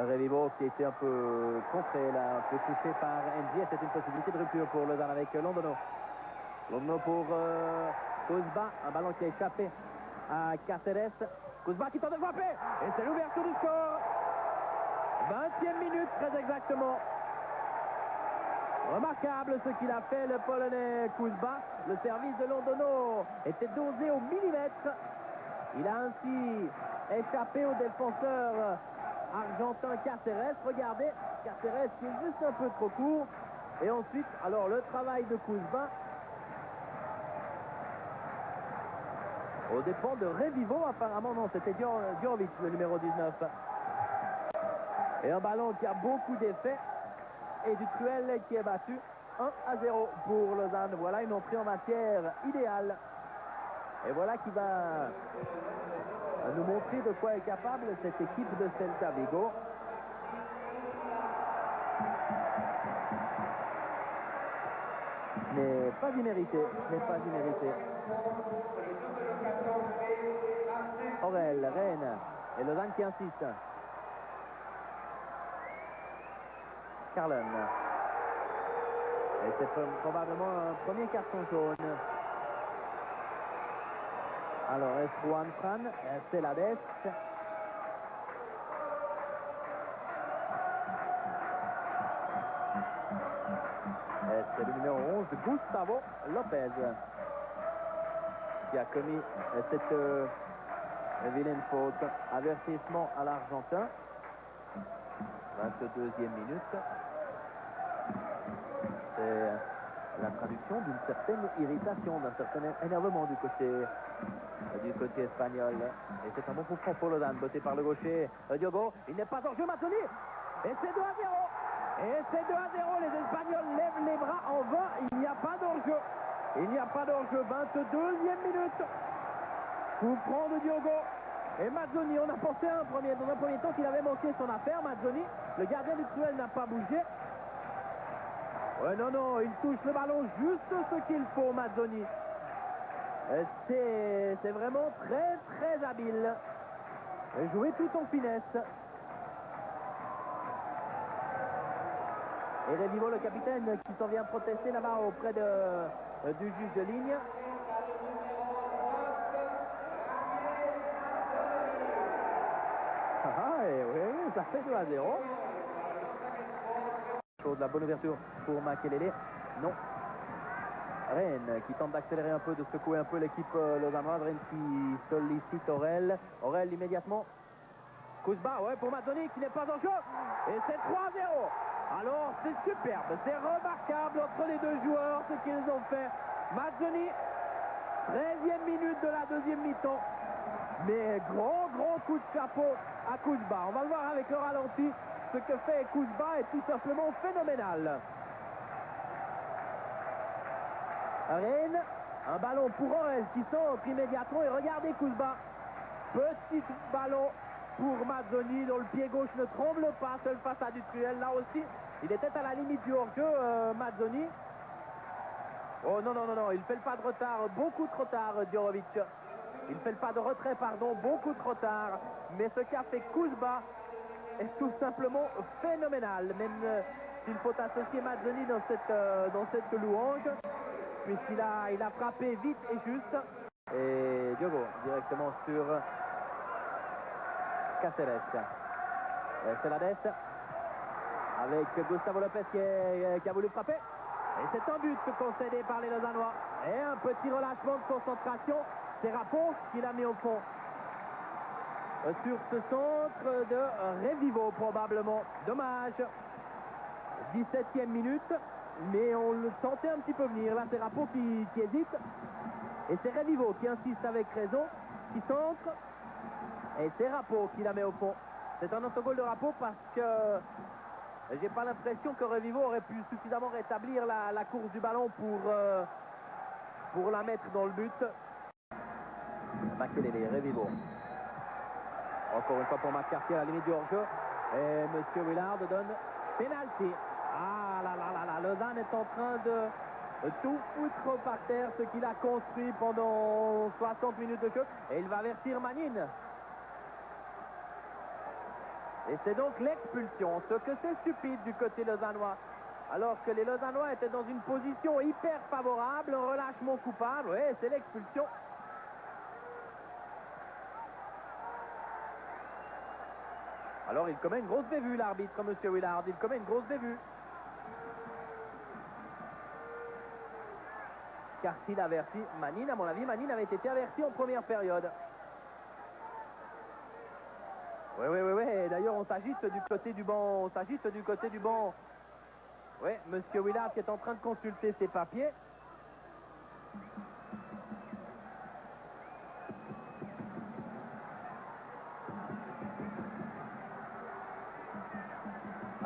Revivo qui était un peu contré là, un peu touché par NG. C'est une possibilité de rupture pour Lausanne avec Londono. Londono pour Kuzba, un ballon qui a échappé à Cáceres. Kuzba qui tente de frapper et c'est l'ouverture du score. 20e minute très exactement. Remarquable ce qu'il a fait le Polonais Kuzba. Le service de Londono était dosé au millimètre. Il a ainsi échappé au défenseur argentin Cáceres. Regardez, Cáceres qui est juste un peu trop court. Et ensuite, alors le travail de Kuzba aux dépens de Revivo, apparemment non, c'était Djorovic, le numéro 19. Et un ballon qui a beaucoup d'effets. Et Ducruel qui est battu 1-0 pour Lausanne. Voilà une entrée en matière idéale. Et voilà qui va nous montrer de quoi est capable cette équipe de Celta Vigo. Mais pas immérité, Aurel, Rennes et Lausanne qui insiste. Carlin. Et c'est probablement un premier carton jaune. Alors, est-ce Juan Fran? C'est la Celades. Et c'est le numéro 11, Gustavo Lopez, qui a commis cette vilaine faute. Avertissement à l'Argentin. 22e minute. C'est la traduction d'une certaine irritation, d'un certain énervement du côté espagnol. Et c'est un bon coup franc pour Lausanne, botté par le gaucher Diogo. Il n'est pas en jeu, Mazzoni. Et c'est 2-0. Et c'est 2-0. Les Espagnols lèvent les bras en vain. Il n'y a pas d'enjeu. 22e minute. Coup franc de Diogo. Et Mazzoni, on a pensé dans un premier temps qu'il avait manqué son affaire, Mazzoni. Le gardien du Cruel n'a pas bougé. Ouais, non, il touche le ballon juste ce qu'il faut, Mazzoni. C'est vraiment très, très habile. Joué tout en finesse. Et Revivo, le capitaine, qui s'en vient protester là-bas auprès du juge de ligne. Oui, ça fait 2-0. La bonne ouverture pour Makelele. Non. Rennes qui tente d'accélérer un peu, de secouer un peu l'équipe lausannoise. Rennes qui sollicite Aurel. Aurel immédiatement. Kuzba, ouais, pour Mazzoni qui n'est pas en jeu. Et c'est 3-0. Alors c'est superbe, c'est remarquable entre les deux joueurs ce qu'ils ont fait. Mazzoni, 13e minute de la deuxième mi-temps. Mais gros coup de chapeau à Kuzba. On va le voir avec le ralenti. Ce que fait Kuzba est tout simplement phénoménal. Rennes, un ballon pour Aurel qui centre immédiatement. Et regardez Kuzba. Petit ballon pour Mazzoni dont le pied gauche ne tremble pas seul face à Ducruel. Là aussi, il était à la limite du hors-jeu, Mazzoni. Oh non, il fait le pas de retard, beaucoup trop tard, Djorovic. Il fait le pas de retrait, pardon, beaucoup trop tard. Mais ce qu'a fait Kuzba est tout simplement phénoménal. Même s'il faut associer Mazzoni dans cette louange, puisqu'il a frappé vite et juste. Et Diogo directement sur Cáceres. Celades avec Gustavo Lopez qui a voulu frapper. Et c'est un but concédé par les Lausannois. Et un petit relâchement de concentration. C'est Rapon qui l'a mis au fond. Sur ce centre de Revivo probablement. Dommage. 17e minute. Mais on le sentait un petit peu venir. Là c'est Rapon qui hésite. Et c'est Revivo qui insiste avec raison. Qui centre. Et c'est Rapon qui la met au fond. C'est un autogol de Rapon parce que j'ai pas l'impression que Revivo aurait pu suffisamment rétablir la course du ballon pour la mettre dans le but. Makelele, Revivo. Encore une fois pour McCarthy à la limite du hors-jeu. Et Monsieur Willard donne pénalty. Ah là, Lausanne est en train de tout foutre par terre ce qu'il a construit pendant 60 minutes de jeu. Et il va avertir Manine. Et c'est donc l'expulsion, ce que c'est stupide du côté lausannois. Alors que les Lausannois étaient dans une position hyper favorable, un relâchement coupable, oui, c'est l'expulsion. Alors il commet une grosse bévue, l'arbitre, M. Willard, il commet une grosse bévue. Car s'il avertit Manine, à mon avis, Manine avait été averti en première période. Oui. D'ailleurs, on s'agite du côté du banc. Oui, Monsieur Willard qui est en train de consulter ses papiers.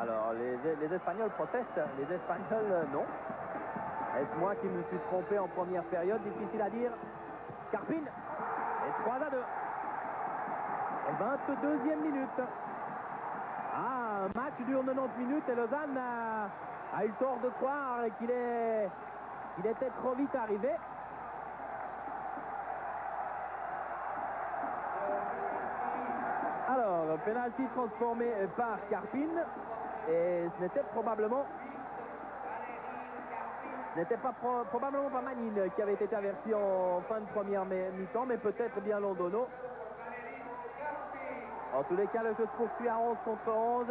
Alors, les Espagnols protestent. Les Espagnols, non. Est-ce moi qui me suis trompé en première période? Difficile à dire. Carpin. Et 3-2. 22e minute. Ah, un match dure 90 minutes et Lausanne a eu tort de croire qu'il était trop vite arrivé. Alors, penalty transformé par Carpin. Et ce n'était probablement probablement pas Manine qui avait été averti en fin de première mi-temps, mais peut-être bien Londono. En tous les cas, le jeu se poursuit à 11 contre 11.